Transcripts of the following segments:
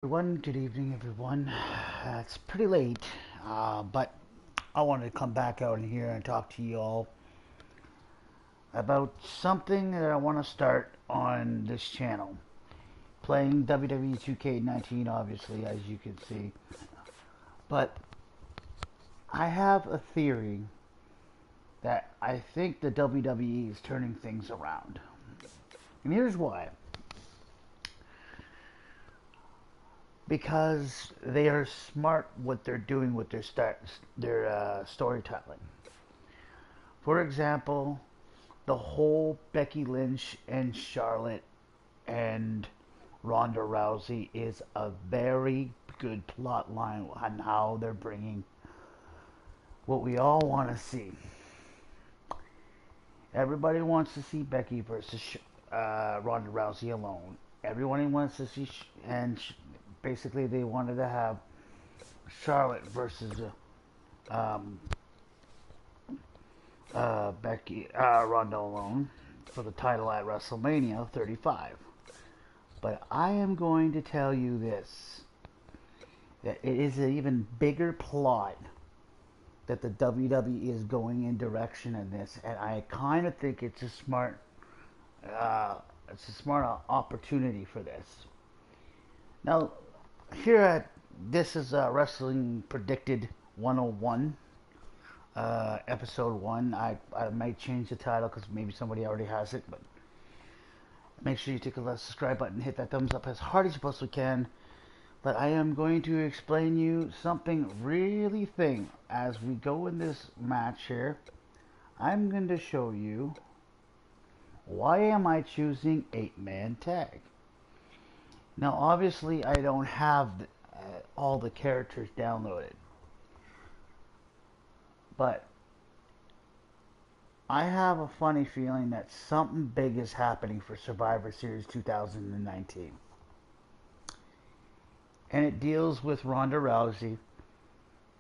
Everyone, good evening, everyone. It's pretty late, but I wanted to come back out in here and talk to you all about something that I want to start on this channel. Playing WWE 2K19, obviously, as you can see. But I have a theory that I think the WWE is turning things around. And here's why. Because they are smart what they're doing with their storytelling. For example, the whole Becky Lynch and Charlotte and Ronda Rousey is a very good plot line on how they're bringing what we all want to see. Everybody wants to see Becky versus Ronda Rousey alone. Everyone wants to see, basically they wanted to have Charlotte versus um, Ronda alone for the title at WrestleMania 35. But I am going to tell you this, that it is an even bigger plot that the WWE is going in direction in this, and I kind of think uh, it's a smart opportunity for this. Now, here at this is Wrestling Predicted 101, episode 1. I might change the title because maybe somebody already has it, but make sure you take a subscribe button, hit that thumbs up as hard as you possibly can. But I am going to explain you something really thing as we go in this match here. I'm going to show you why am I choosing 8-man tag. Now obviously I don't have all the characters downloaded, but I have a funny feeling that something big is happening for Survivor Series 2019. And it deals with Ronda Rousey,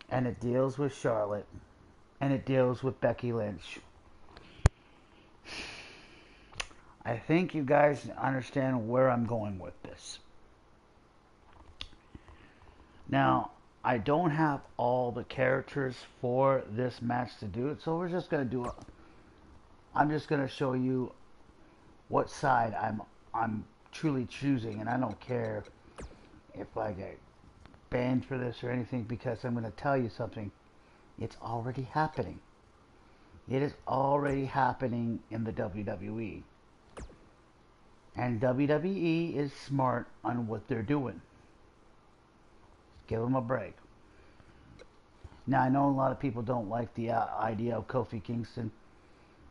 and it deals with Charlotte, and it deals with Becky Lynch. I think you guys understand where I'm going with this. Now, I don't have all the characters for this match to do it, so we're just going to do it. I'm just going to show you what side I'm truly choosing, and I don't care if I get banned for this or anything, because I'm going to tell you something. It's already happening. It is already happening in the WWE. And WWE is smart on what they're doing. Give them a break. Now, I know a lot of people don't like the idea of Kofi Kingston.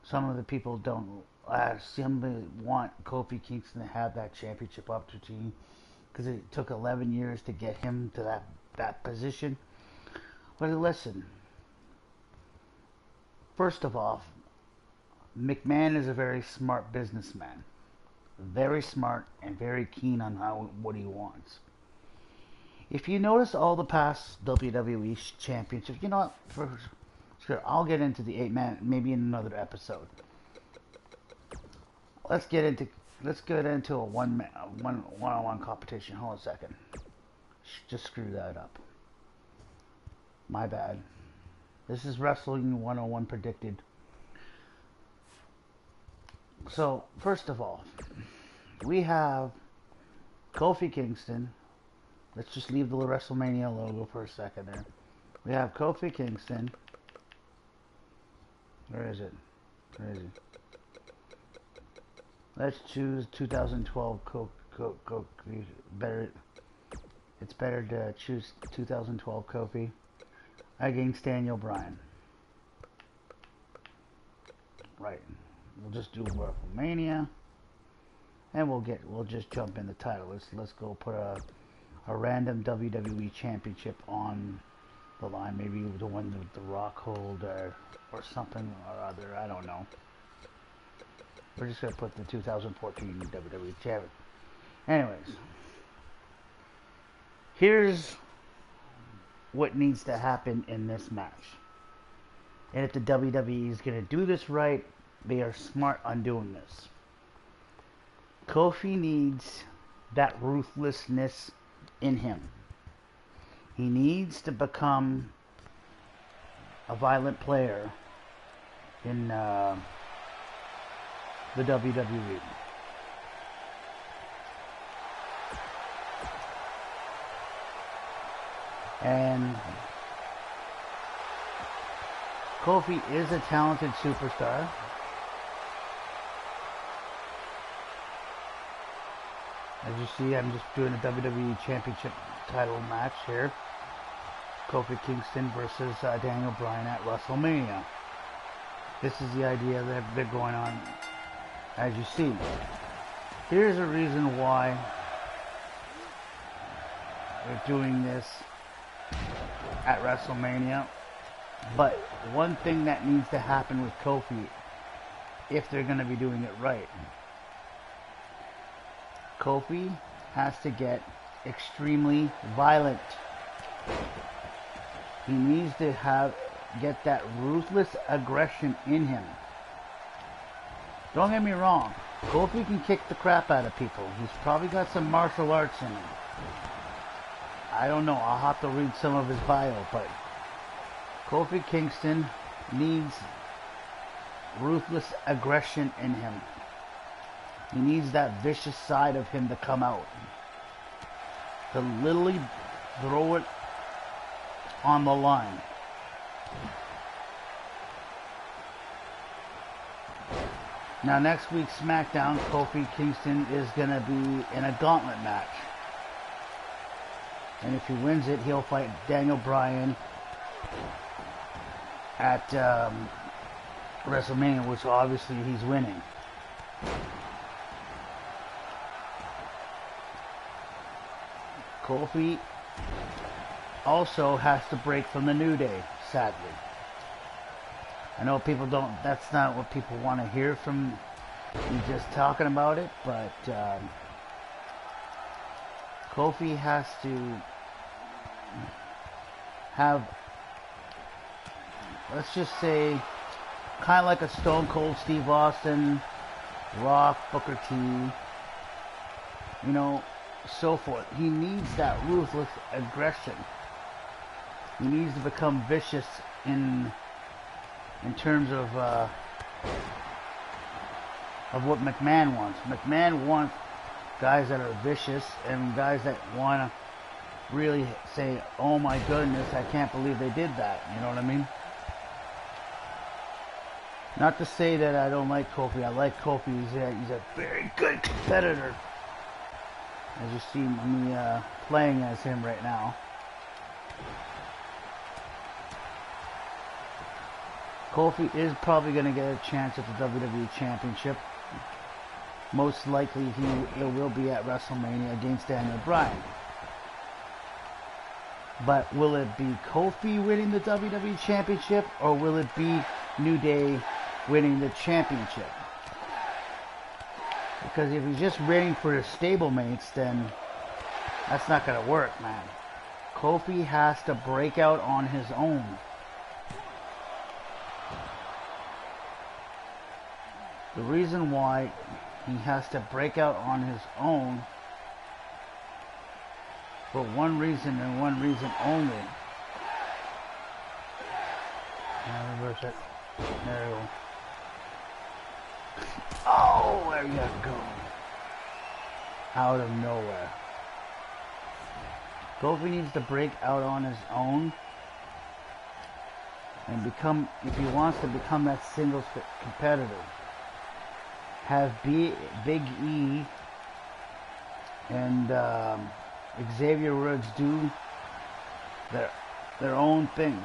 Some of the people don't. Some want Kofi Kingston to have that championship opportunity because it took 11 years to get him to that position. But listen, first of all, McMahon is a very smart businessman. Very smart and very keen on what he wants. If you notice all the past WWE championships, you know what? For sure, I'll get into the 8-man maybe in another episode. Let's get into a one-on-one competition. Hold on a second. Just screw that up. My bad. This is Wrestling 101 Predicted. So, first of all, we have Kofi Kingston. Let's just leave the WrestleMania logo for a second there. We have Kofi Kingston. Where is it? Where is it? Let's choose 2012 better. It's better to choose 2012 Kofi against Daniel Bryan. Right. We'll just do WrestleMania, and we'll just jump in the title. Let's go put a random WWE Championship on the line. Maybe the one with the Rock hold or something or other. I don't know. We're just gonna put the 2014 WWE Champion. Anyways, here's what needs to happen in this match. And if the WWE is gonna do this right, they are smart on doing this. Kofi needs that ruthlessness in him. He needs to become a violent player in the WWE. And Kofi is a talented superstar. As you see, I'm just doing a WWE Championship title match here. Kofi Kingston versus Daniel Bryan at WrestleMania. This is the idea that they're going on, as you see. Here's a reason why they're doing this at WrestleMania. But one thing that needs to happen with Kofi, if they're going to be doing it right, Kofi has to get extremely violent. He needs to get that ruthless aggression in him. Don't get me wrong, Kofi can kick the crap out of people. He's probably got some martial arts in him. I don't know, I'll have to read some of his bio, but Kofi Kingston needs ruthless aggression in him. He needs that vicious side of him to come out. To literally throw it on the line. Now next week's SmackDown, Kofi Kingston is going to be in a gauntlet match. And if he wins it, he'll fight Daniel Bryan at WrestleMania, which obviously he's winning. Kofi also has to break from the New Day, sadly. I know people don't, that's not what people want to hear from me just talking about it, but Kofi has to have, let's just say, kind of like a Stone Cold Steve Austin, Rock, Booker T, you know, so forth. He needs that ruthless aggression. He needs to become vicious in terms of what McMahon wants. McMahon wants guys that are vicious and guys that want to really say, oh my goodness, I can't believe they did that. You know what I mean? Not to say that I don't like Kofi. I like Kofi. He's a very good competitor. As you see me playing as him right now. Kofi is probably going to get a chance at the WWE Championship. Most likely it will be at WrestleMania against Daniel Bryan. But will it be Kofi winning the WWE Championship, or will it be New Day winning the championship? Because if he's just waiting for his stablemates, then that's not going to work, man. Kofi has to break out on his own. The reason why he has to break out on his own, for one reason and one reason only. Now reverse it. There we go. Oh, there you go. Out of nowhere. Kofi needs to break out on his own and become, if he wants to become that singles competitor, have Big E and Xavier Woods do their own thing.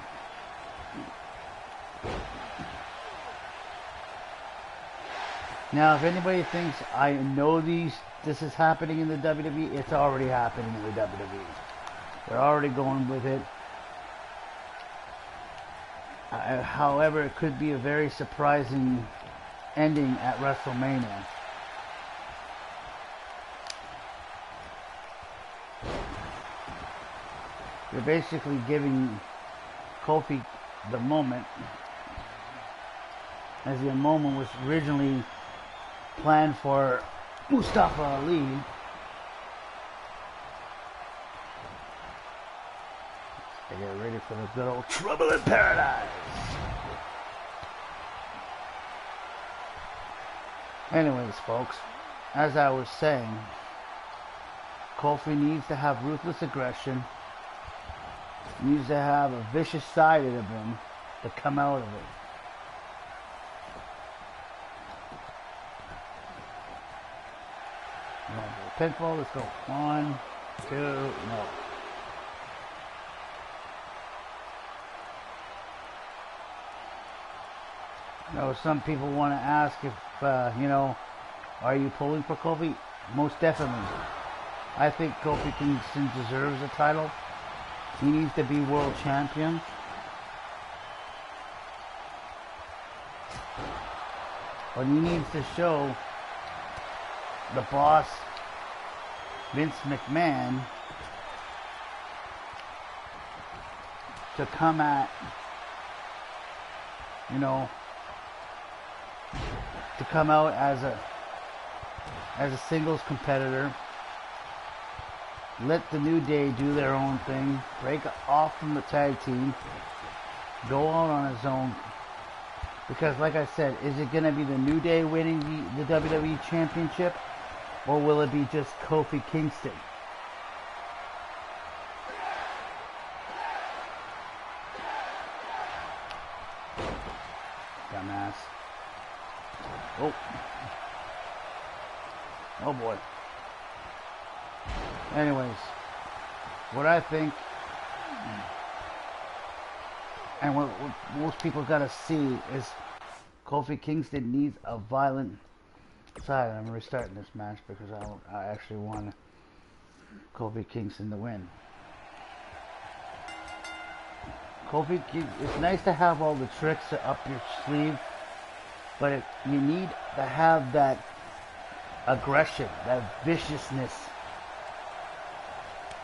Now, if anybody thinks I know this is happening in the WWE, it's already happening in the WWE. They're already going with it. However, it could be a very surprising ending at WrestleMania. They're basically giving Kofi the moment, as the moment was originally planned for Mustafa Ali. to get ready for the good old Trouble in Paradise. Anyways, folks, as I was saying, Kofi needs to have ruthless aggression, needs to have a vicious side of him to come out of it. Pinfall, let's go. 1, 2, no. You know, some people want to ask if, you know, are you pulling for Kofi? Most definitely. I think Kofi Kingston deserves a title. He needs to be world champion. But he needs to show the boss, Vince McMahon, to come at, you know, to come out as a singles competitor. Let the New Day do their own thing, break off from the tag team, go out on his own. Because like I said, is it going to be the New Day winning the WWE Championship, or will it be just Kofi Kingston? Dumbass. Oh. Oh boy. Anyways, what I think, and what most people gotta see, is Kofi Kingston needs a violent side. I'm restarting this match because I actually want Kofi Kingston to win. It's nice to have all the tricks up your sleeve, but you need to have that aggression, that viciousness,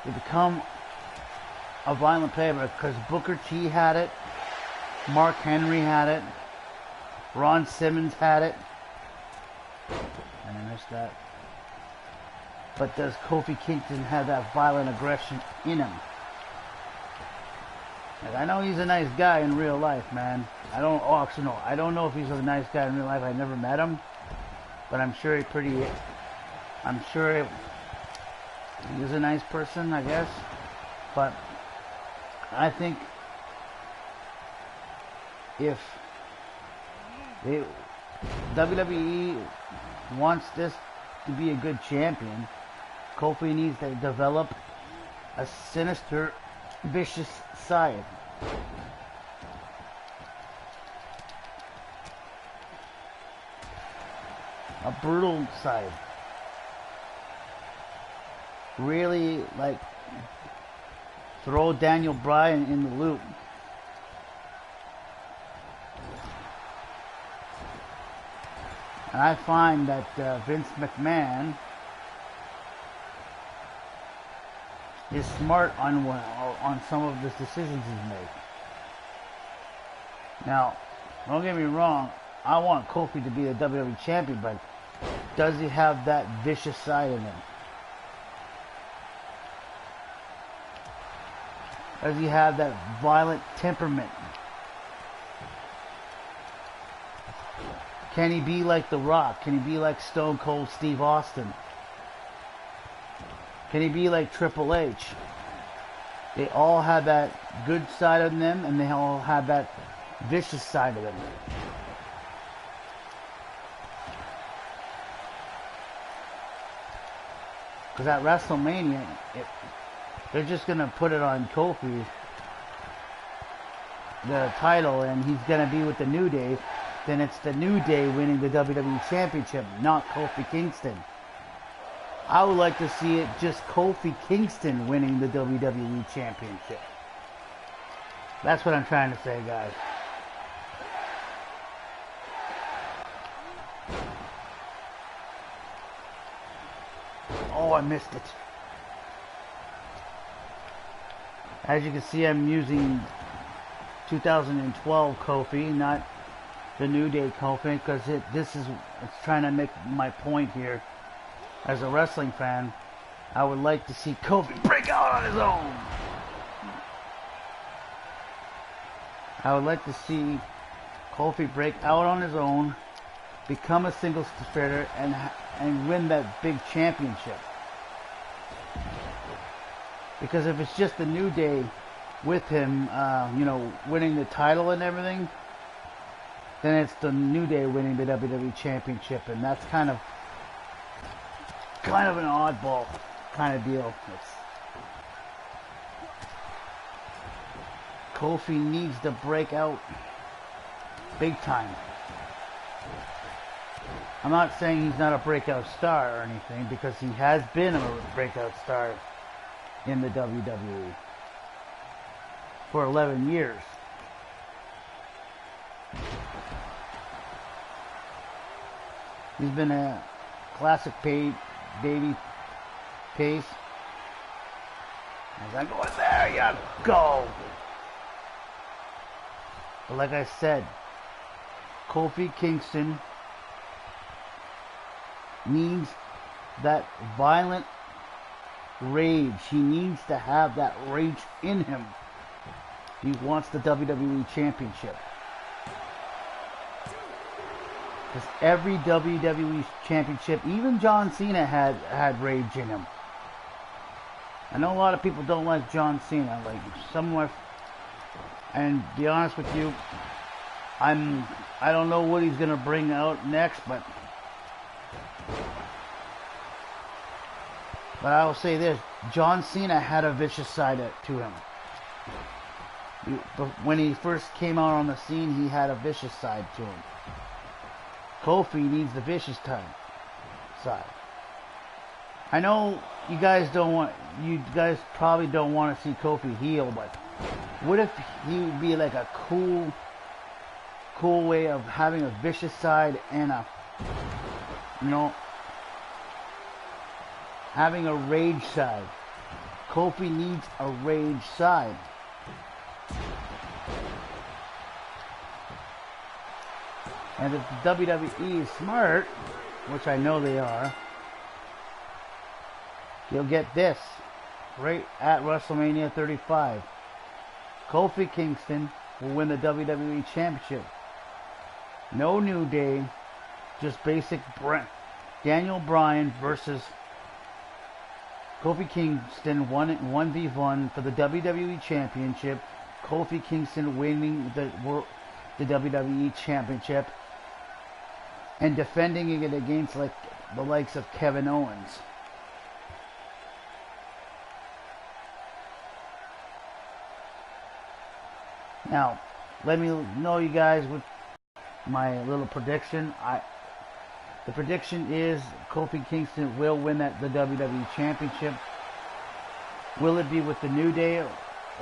to become a violent player. Because Booker T had it, Mark Henry had it, Ron Simmons had it, and I missed that. But does Kofi Kingston have that violent aggression in him? And I know he's a nice guy in real life, man. I don't know if he's a nice guy in real life. I never met him, but I'm sure he's a nice person, I guess. But I think if WWE wants this to be a good champion, Kofi needs to develop a sinister, vicious side. A brutal side. Really, like, throw Daniel Bryan in the loop. And I find that Vince McMahon is smart on some of the decisions he's made. Now, don't get me wrong, I want Kofi to be the WWE champion, but does he have that vicious side in him? Does he have that violent temperament? Can he be like The Rock? Can he be like Stone Cold Steve Austin? Can he be like Triple H? They all have that good side of them, and they all have that vicious side of them. Because at WrestleMania, they're just going to put it on Kofi, the title, and he's going to be with the New Day. Then it's the New Day winning the WWE Championship, not Kofi Kingston. I would like to see it just Kofi Kingston winning the WWE Championship. That's what I'm trying to say, guys. Oh, I missed it. As you can see, I'm using 2012 Kofi, not the New Day Kofi, because it's trying to make my point here. As a wrestling fan, I would like to see Kofi break out on his own. I would like to see Kofi break out on his own, become a singles competitor, and win that big championship. Because if it's just a New Day with him, winning the title and everything, then it's the New Day winning the WWE Championship, and that's kind of an oddball kind of deal. Kofi needs to break out big time. I'm not saying he's not a breakout star or anything, because he has been a breakout star in the WWE for 11 years. He's been a classic baby face. As I go, there you go. But like I said, Kofi Kingston needs that violent rage. He needs to have that rage in him. He wants the WWE Championship. Because every WWE Championship, even John Cena had rage in him. I know a lot of people don't like John Cena. Like some of my, and to be honest with you, I don't know what he's gonna bring out next, but I will say this: John Cena had a vicious side to him. When he first came out on the scene, he had a vicious side to him. Kofi needs the vicious side. I know you guys probably don't want to see Kofi heel, but what if he would be like a cool way of having a vicious side and having a rage side. Kofi needs a rage side. And if the WWE is smart, which I know they are, you'll get this right at WrestleMania 35. Kofi Kingston will win the WWE Championship. No New Day, just basic Daniel Bryan versus Kofi Kingston 1v1 for the WWE Championship. Kofi Kingston winning the WWE Championship and defending it against like the likes of Kevin Owens. Now, let me know you guys with my little prediction. The prediction is Kofi Kingston will win the WWE Championship. Will it be with the New Day,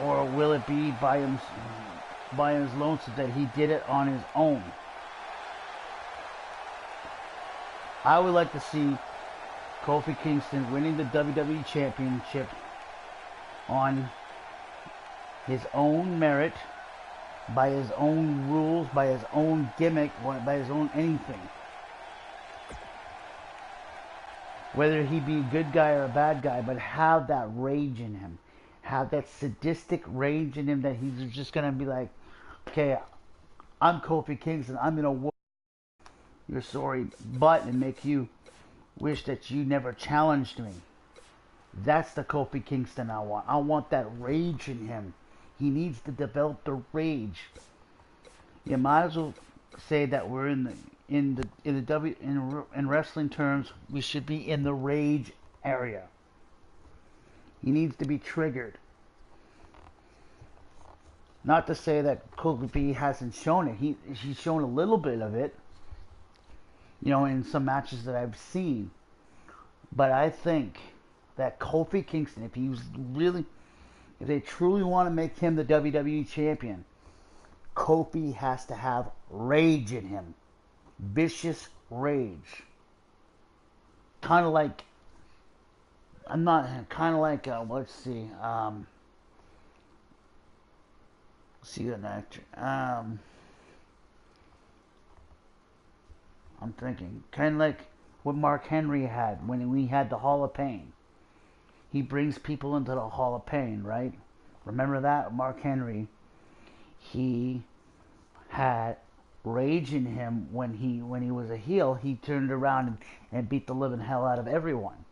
or will it be by his lonesome that he did it on his own? I would like to see Kofi Kingston winning the WWE Championship on his own merit, by his own rules, by his own gimmick, by his own anything. Whether he be a good guy or a bad guy, but have that rage in him. Have that sadistic rage in him that he's just going to be like, okay, I'm Kofi Kingston. I'm going to whoop your sorry butt and make you wish that you never challenged me. That's the Kofi Kingston I want. I want that rage in him. He needs to develop the rage. You might as well say that we're in wrestling terms, we should be in the rage area. He needs to be triggered. Not to say that Kofi hasn't shown it. He's shown a little bit of it, in some matches that I've seen. But I think that Kofi Kingston, if they truly want to make him the WWE champion, Kofi has to have rage in him. Vicious rage. Kind of like, let's see, see an actor, I'm thinking, kind of like what Mark Henry had when we had the Hall of Pain. He brings people into the Hall of Pain, right? Remember that? Mark Henry, he had rage in him when he was a heel. He turned around and beat the living hell out of everyone.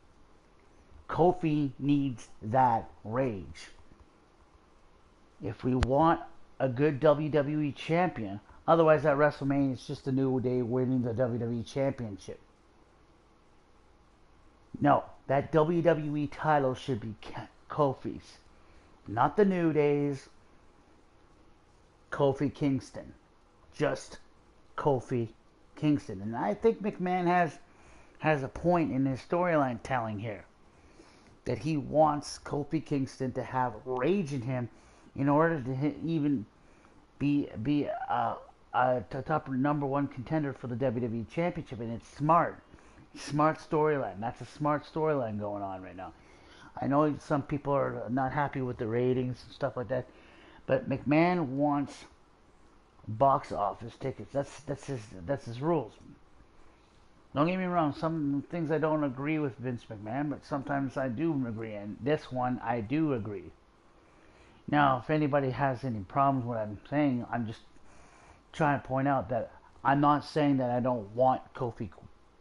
Kofi needs that rage. If we want a good WWE champion, otherwise at WrestleMania it's just a New Day winning the WWE Championship. No, that WWE title should be Kofi's. Not the New Day's. Kofi Kingston. Just Kofi Kingston. And I think McMahon has a point in his storyline telling here. That he wants Kofi Kingston to have rage in him in order to even be a top number one contender for the WWE Championship. And it's smart. Smart storyline. That's a smart storyline going on right now. I know some people are not happy with the ratings and stuff like that, but McMahon wants box office tickets. That's his rules. Don't get me wrong. Some things I don't agree with Vince McMahon, but sometimes I do agree, and this one I do agree. Now, if anybody has any problems with what I'm saying, I'm just trying to point out that I'm not saying that I don't want Kofi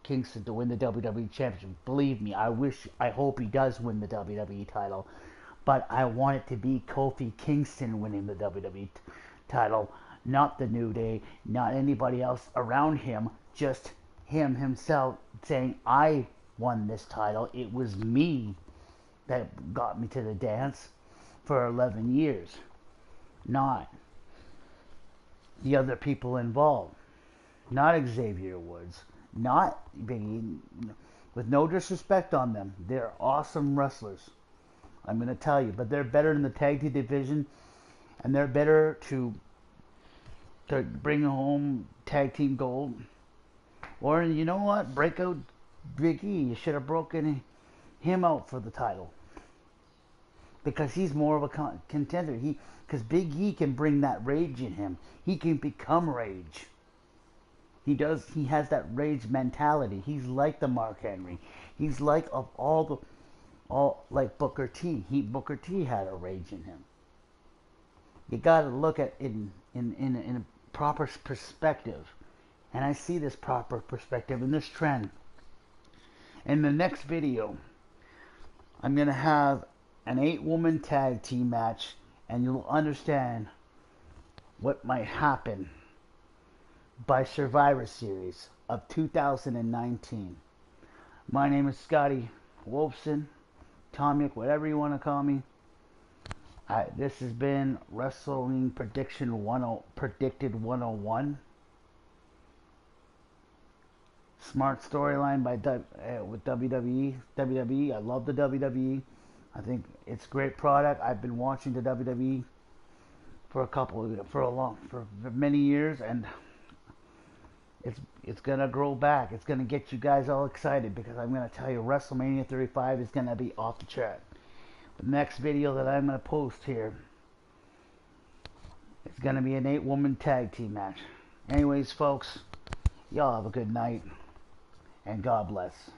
Kingston to win the WWE Championship. Believe me, I hope he does win the WWE title, but I want it to be Kofi Kingston winning the WWE title, not the New Day, not anybody else around him, just him himself saying, I won this title. It was me that got me to the dance for 11 years, not the other people involved, not Xavier Woods, not Biggie. With no disrespect on them, they're awesome wrestlers, I'm going to tell you, but they're better in the tag team division, and they're better to bring home tag team gold. Or, you know what, break out Big E. You should have broken him out for the title, because he's more of a contender. Because Big E can bring that rage in him. He can become rage. He has that rage mentality. He's like the Mark Henry. He's like of all like Booker T. Booker T had a rage in him. You got to look at it in a proper perspective. And I see this proper perspective in this trend. In the next video, I'm going to have an 8-woman tag team match, and you'll understand what might happen by Survivor Series of 2019. My name is Scotty Wolfson, Tomic, whatever you want to call me. This has been Wrestling Predicted 101. Smart storyline with WWE. I love the WWE. I think it's a great product. I've been watching the WWE for many years, and it's gonna grow back. It's gonna get you guys all excited, because I'm gonna tell you WrestleMania 35 is gonna be off the chart. The next video that I'm gonna post here is gonna be an 8-woman tag team match. Anyways, folks, y'all have a good night, and God bless.